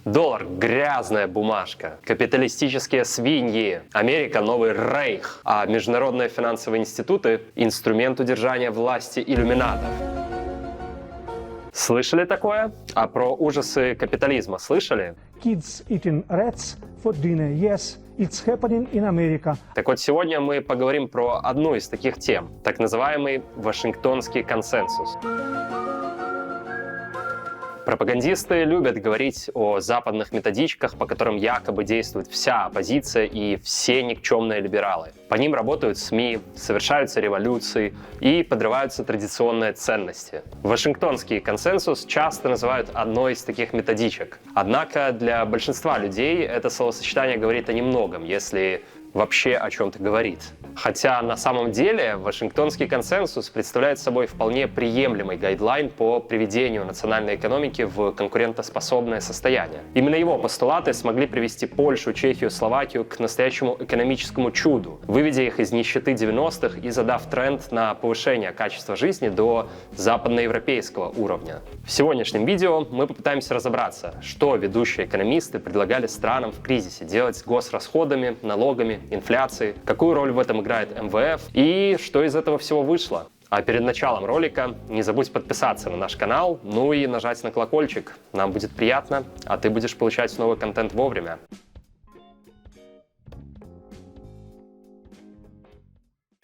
Доллар – грязная бумажка, капиталистические свиньи, Америка – новый рейх, а международные финансовые институты – инструмент удержания власти иллюминатов. Слышали такое? А про ужасы капитализма слышали? Kids eating rats for dinner. Yes, it's happening in America. Так вот, сегодня мы поговорим про одну из таких тем, так называемый Вашингтонский консенсус. Пропагандисты любят говорить о западных методичках, по которым якобы действует вся оппозиция и все никчемные либералы. По ним работают СМИ, совершаются революции и подрываются традиционные ценности. Вашингтонский консенсус часто называют одной из таких методичек. Однако для большинства людей это словосочетание говорит о немногом, если вообще о чем-то говорит. Хотя на самом деле Вашингтонский консенсус представляет собой вполне приемлемый гайдлайн по приведению национальной экономики в конкурентоспособное состояние. Именно его постулаты смогли привести Польшу, Чехию, Словакию к настоящему экономическому чуду, выведя их из нищеты 90-х и задав тренд на повышение качества жизни до западноевропейского уровня. В сегодняшнем видео мы попытаемся разобраться, что ведущие экономисты предлагали странам в кризисе делать с госрасходами, налогами, инфляцией, какую роль в этом играет МВФ и что из этого всего вышло. А перед началом ролика не забудь подписаться на наш канал, ну и нажать на колокольчик. Нам будет приятно, а ты будешь получать новый контент вовремя.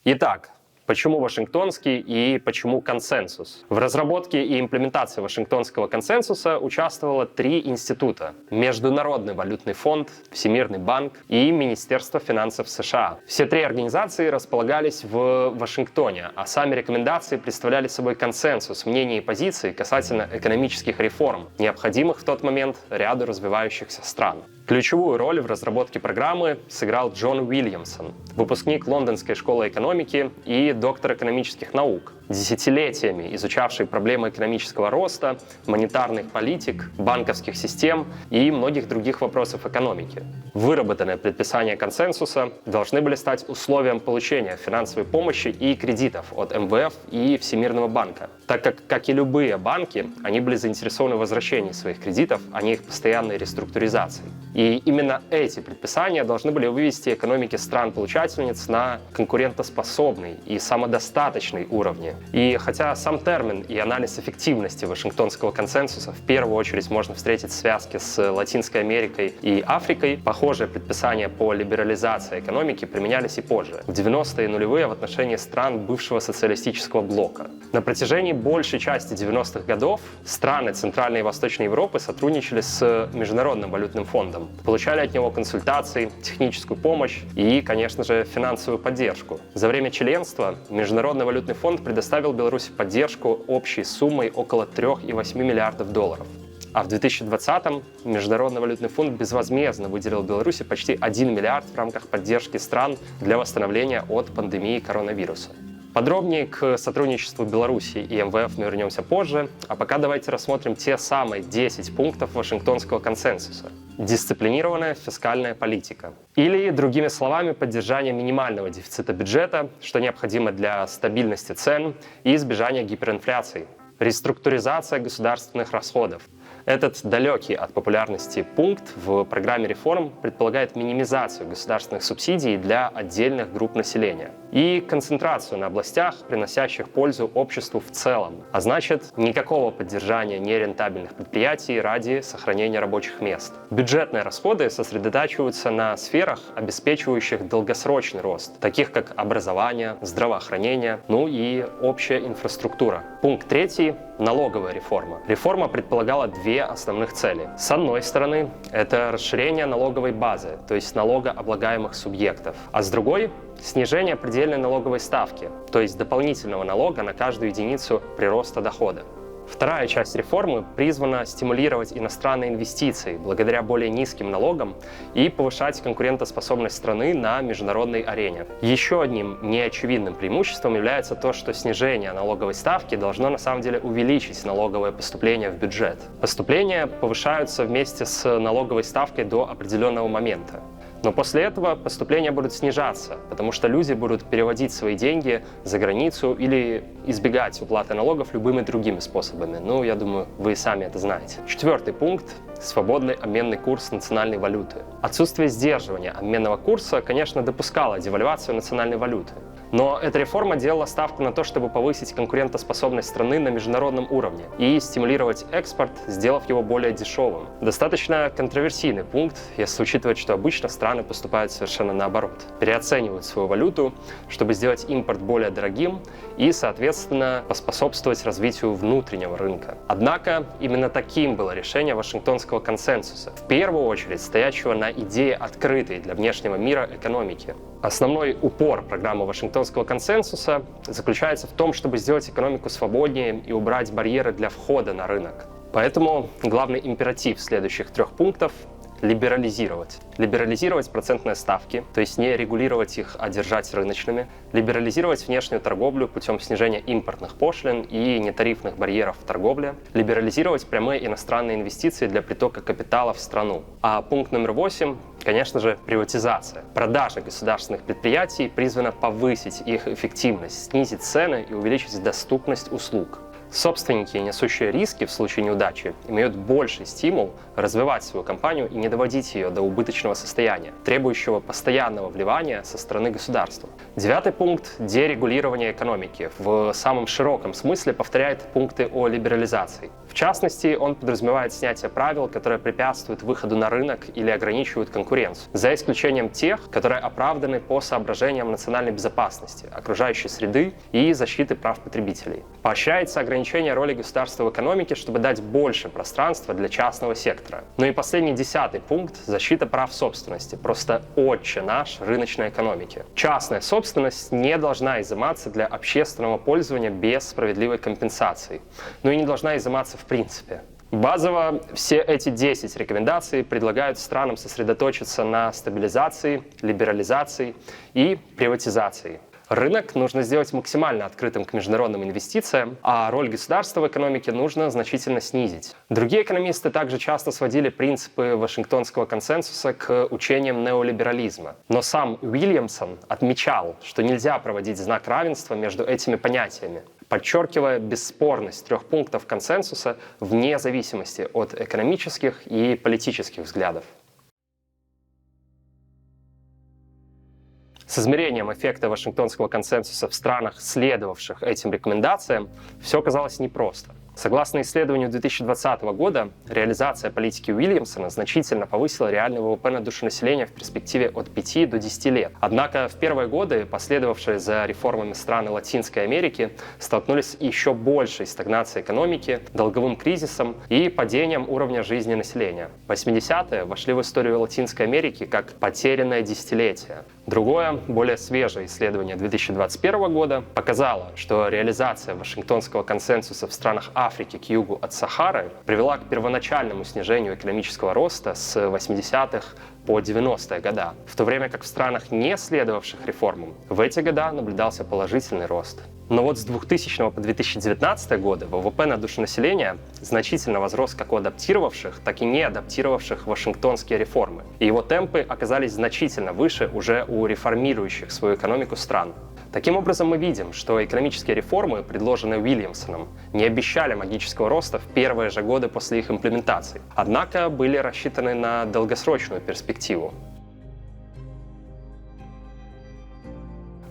Итак, почему Вашингтонский и почему консенсус? В разработке и имплементации Вашингтонского консенсуса участвовало 3 института: Международный валютный фонд, Всемирный банк и Министерство финансов США. Все 3 организации располагались в Вашингтоне, а сами рекомендации представляли собой консенсус мнений и позиций касательно экономических реформ, необходимых в тот момент ряду развивающихся стран. Ключевую роль в разработке программы сыграл Джон Уильямсон, выпускник Лондонской школы экономики и доктор экономических наук, десятилетиями изучавший проблемы экономического роста, монетарных политик, банковских систем и многих других вопросов экономики. Выработанные предписания консенсуса должны были стать условием получения финансовой помощи и кредитов от МВФ и Всемирного банка, так как и любые банки, они были заинтересованы в возвращении своих кредитов, а не их постоянной реструктуризации. И именно эти предписания должны были вывести экономики стран-получательниц на конкурентоспособный и самодостаточный уровни. И хотя сам термин и анализ эффективности Вашингтонского консенсуса в первую очередь можно встретить в связке с Латинской Америкой и Африкой, похожие предписания по либерализации экономики применялись и позже, в 90-е и нулевые в отношении стран бывшего социалистического блока. На протяжении большей части 90-х годов страны Центральной и Восточной Европы сотрудничали с Международным валютным фондом, получали от него консультации, техническую помощь и, конечно же, финансовую поддержку. За время членства Международный валютный фонд предоставил Беларуси поддержку общей суммой около 3,8 миллиардов долларов. А в 2020-м Международный валютный фонд безвозмездно выделил Беларуси почти 1 миллиард в рамках поддержки стран для восстановления от пандемии коронавируса. Подробнее к сотрудничеству Беларуси и МВФ мы вернемся позже, а пока давайте рассмотрим те самые 10 пунктов Вашингтонского консенсуса. Дисциплинированная фискальная политика. Или, другими словами, поддержание минимального дефицита бюджета, что необходимо для стабильности цен и избежания гиперинфляции. Реструктуризация государственных расходов. Этот далекий от популярности пункт в программе реформ предполагает минимизацию государственных субсидий для отдельных групп населения и концентрацию на областях, приносящих пользу обществу в целом, а значит, никакого поддержания нерентабельных предприятий ради сохранения рабочих мест. Бюджетные расходы сосредотачиваются на сферах, обеспечивающих долгосрочный рост, таких как образование, здравоохранение, ну и общая инфраструктура. Пункт 3. Налоговая реформа. Реформа предполагала 2 основных цели. С одной стороны, это расширение налоговой базы, то есть налогооблагаемых субъектов, а с другой — снижение предельной налоговой ставки, то есть дополнительного налога на каждую единицу прироста дохода. Вторая часть реформы призвана стимулировать иностранные инвестиции благодаря более низким налогам и повышать конкурентоспособность страны на международной арене. Еще одним неочевидным преимуществом является то, что снижение налоговой ставки должно на самом деле увеличить налоговое поступление в бюджет. Поступления повышаются вместе с налоговой ставкой до определенного момента. Но после этого поступления будут снижаться, потому что люди будут переводить свои деньги за границу или избегать уплаты налогов любыми другими способами. Ну, я думаю, вы сами это знаете. 4-й пункт – свободный обменный курс национальной валюты. Отсутствие сдерживания обменного курса, конечно, допускало девальвацию национальной валюты. Но эта реформа делала ставку на то, чтобы повысить конкурентоспособность страны на международном уровне и стимулировать экспорт, сделав его более дешевым. Достаточно контроверсийный пункт, если учитывать, что обычно страны поступают совершенно наоборот. Переоценивают свою валюту, чтобы сделать импорт более дорогим и, соответственно, поспособствовать развитию внутреннего рынка. Однако именно таким было решение Вашингтонского консенсуса, в первую очередь стоящего на идее открытой для внешнего мира экономики. Основной упор программы Вашингтонского консенсуса заключается в том, чтобы сделать экономику свободнее и убрать барьеры для входа на рынок. Поэтому главный императив следующих 3 пунктов – либерализировать. Либерализировать процентные ставки, то есть не регулировать их, а держать рыночными. Либерализировать внешнюю торговлю путем снижения импортных пошлин и нетарифных барьеров в торговле. Либерализировать прямые иностранные инвестиции для притока капитала в страну. А пункт номер 8, конечно же, приватизация. Продажа государственных предприятий призвана повысить их эффективность, снизить цены и увеличить доступность услуг. Собственники, несущие риски в случае неудачи, имеют больший стимул развивать свою компанию и не доводить ее до убыточного состояния, требующего постоянного вливания со стороны государства. 9-й пункт – дерегулирование экономики. В самом широком смысле повторяет пункты о либерализации. В частности, он подразумевает снятие правил, которые препятствуют выходу на рынок или ограничивают конкуренцию, за исключением тех, которые оправданы по соображениям национальной безопасности, окружающей среды и защиты прав потребителей. Поощряется ограничение роли государства в экономике, чтобы дать больше пространства для частного сектора. Ну и последний 10-й пункт – защита прав собственности, просто отче наш рыночной экономики. Частная собственность не должна изыматься для общественного пользования без справедливой компенсации, но и не должна изыматься в принципе. Базово все эти 10 рекомендаций предлагают странам сосредоточиться на стабилизации, либерализации и приватизации. Рынок нужно сделать максимально открытым к международным инвестициям, а роль государства в экономике нужно значительно снизить. Другие экономисты также часто сводили принципы Вашингтонского консенсуса к учениям неолиберализма. Но сам Уильямсон отмечал, что нельзя проводить знак равенства между этими понятиями, подчеркивая бесспорность 3 пунктов консенсуса вне зависимости от экономических и политических взглядов. С измерением эффекта Вашингтонского консенсуса в странах, следовавших этим рекомендациям, все оказалось непросто. Согласно исследованию 2020 года, реализация политики Уильямсона значительно повысила реальный ВВП на душу населения в перспективе от 5 до 10 лет. Однако в первые годы, последовавшие за реформами страны Латинской Америки, столкнулись с еще большей стагнацией экономики, долговым кризисом и падением уровня жизни населения. 80-е вошли в историю Латинской Америки как потерянное десятилетие. Другое, более свежее исследование 2021 года показало, что реализация Вашингтонского консенсуса в странах Африки к югу от Сахары привела к первоначальному снижению экономического роста с 80-х по 90-е годы, в то время как в странах, не следовавших реформам, в эти годы наблюдался положительный рост. Но вот с 2000 по 2019 годы ВВП на душу населения значительно возрос как у адаптировавших, так и не адаптировавших Вашингтонские реформы. И его темпы оказались значительно выше уже у реформирующих свою экономику стран. Таким образом, мы видим, что экономические реформы, предложенные Уильямсоном, не обещали магического роста в первые же годы после их имплементации, однако были рассчитаны на долгосрочную перспективу.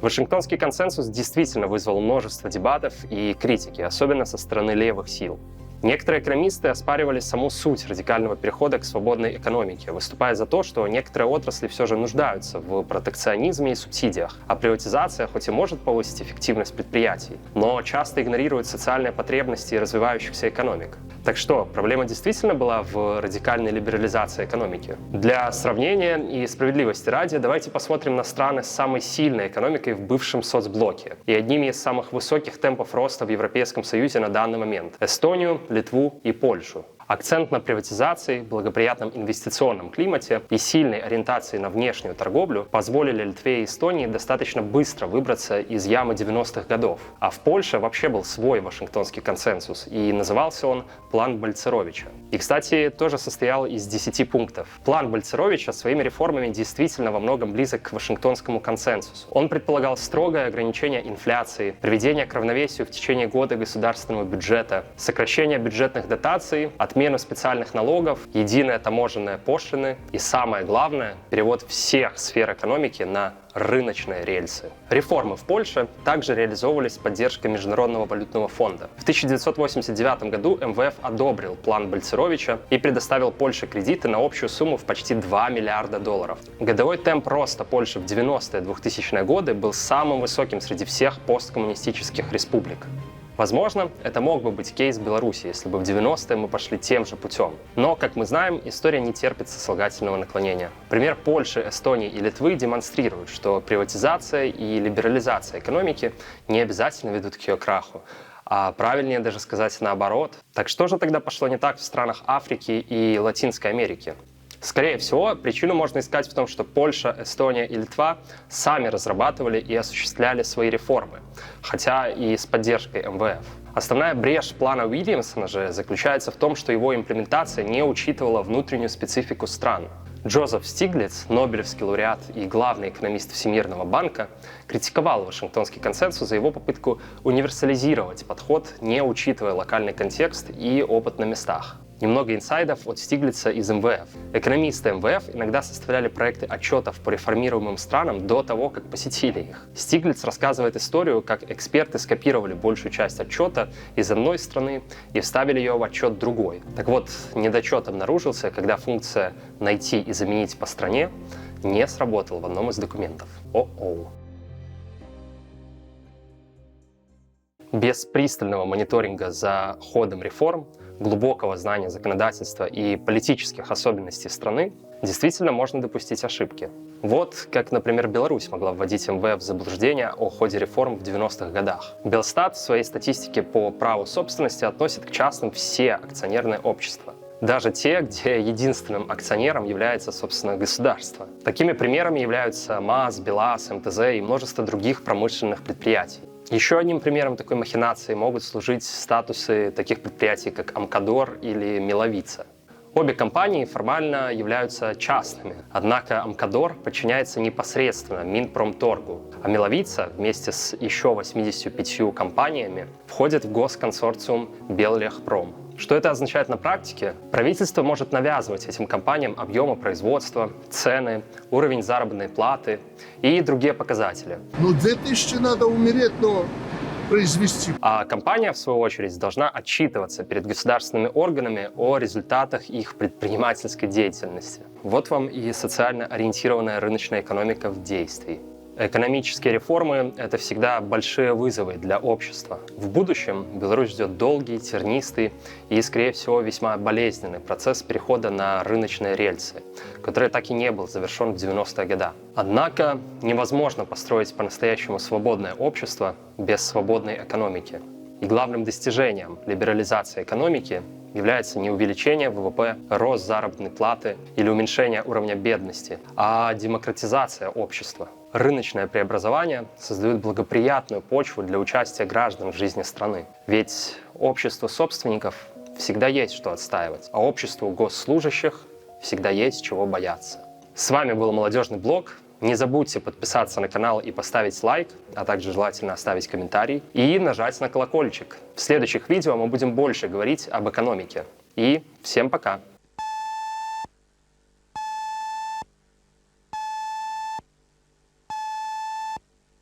Вашингтонский консенсус действительно вызвал множество дебатов и критики, особенно со стороны левых сил. Некоторые экономисты оспаривали саму суть радикального перехода к свободной экономике, выступая за то, что некоторые отрасли все же нуждаются в протекционизме и субсидиях, а приватизация хоть и может повысить эффективность предприятий, но часто игнорирует социальные потребности развивающихся экономик. Так что, проблема действительно была в радикальной либерализации экономики? Для сравнения и справедливости ради, давайте посмотрим на страны с самой сильной экономикой в бывшем соцблоке и одними из самых высоких темпов роста в Европейском Союзе на данный момент – Эстонию, Литву и Польшу. Акцент на приватизации, благоприятном инвестиционном климате и сильной ориентации на внешнюю торговлю позволили Литве и Эстонии достаточно быстро выбраться из ямы 90-х годов. А в Польше вообще был свой Вашингтонский консенсус, и назывался он «План Бальцеровича». И, кстати, тоже состоял из 10 пунктов. План Бальцеровича своими реформами действительно во многом близок к Вашингтонскому консенсусу. Он предполагал строгое ограничение инфляции, приведение к равновесию в течение года государственного бюджета, сокращение бюджетных дотаций, отмену специальных налогов, единые таможенные пошлины и, самое главное, перевод всех сфер экономики на рыночные рельсы. Реформы в Польше также реализовывались с поддержкой Международного валютного фонда. В 1989 году МВФ одобрил план Бальцеровича и предоставил Польше кредиты на общую сумму в почти 2 миллиарда долларов. Годовой темп роста Польши в 90-е 2000-е годы был самым высоким среди всех посткоммунистических республик. Возможно, это мог бы быть кейс Беларуси, если бы в 90-е мы пошли тем же путем. Но, как мы знаем, история не терпит сослагательного наклонения. Пример Польши, Эстонии и Литвы демонстрирует, что приватизация и либерализация экономики не обязательно ведут к ее краху, а правильнее даже сказать наоборот. Так что же тогда пошло не так в странах Африки и Латинской Америки? Скорее всего, причину можно искать в том, что Польша, Эстония и Литва сами разрабатывали и осуществляли свои реформы, хотя и с поддержкой МВФ. Основная брешь плана Уильямсона же заключается в том, что его имплементация не учитывала внутреннюю специфику стран. Джозеф Стиглиц, нобелевский лауреат и главный экономист Всемирного банка, критиковал Вашингтонский консенсус за его попытку универсализировать подход, не учитывая локальный контекст и опыт на местах. Немного инсайдов от Стиглица из МВФ. Экономисты МВФ иногда составляли проекты отчетов по реформируемым странам до того, как посетили их. Стиглиц рассказывает историю, как эксперты скопировали большую часть отчета из одной страны и вставили ее в отчет другой. Так вот, недочет обнаружился, когда функция «найти и заменить по стране» не сработала в одном из документов. О-оу. Без пристального мониторинга за ходом реформ, глубокого знания законодательства и политических особенностей страны действительно можно допустить ошибки. Вот как, например, Беларусь могла вводить МВФ в заблуждение о ходе реформ в 90-х годах. Белстат в своей статистике по праву собственности относит к частным все акционерные общества. Даже те, где единственным акционером является, собственно, государство. Такими примерами являются МАЗ, БелАЗ, МТЗ и множество других промышленных предприятий. Еще одним примером такой махинации могут служить статусы таких предприятий, как Амкадор или Миловица. Обе компании формально являются частными, однако Амкадор подчиняется непосредственно Минпромторгу, а Миловица вместе с еще 85 компаниями входит в госконсорциум Беллехпром. Что это означает на практике? Правительство может навязывать этим компаниям объемы производства, цены, уровень заработной платы и другие показатели. 2000 надо умереть, но произвести. А компания, в свою очередь, должна отчитываться перед государственными органами о результатах их предпринимательской деятельности. Вот вам и социально ориентированная рыночная экономика в действии. Экономические реформы — это всегда большие вызовы для общества. В будущем Беларусь ждет долгий, тернистый и, скорее всего, весьма болезненный процесс перехода на рыночные рельсы, который так и не был завершен в 90-е годы. Однако невозможно построить по-настоящему свободное общество без свободной экономики. И главным достижением либерализации экономики является не увеличение ВВП, рост заработной платы или уменьшение уровня бедности, а демократизация общества. Рыночное преобразование создает благоприятную почву для участия граждан в жизни страны. Ведь обществу собственников всегда есть что отстаивать, а обществу госслужащих всегда есть чего бояться. С вами был Молодежный блог. Не забудьте подписаться на канал и поставить лайк, а также желательно оставить комментарий и нажать на колокольчик. В следующих видео мы будем больше говорить об экономике. И всем пока!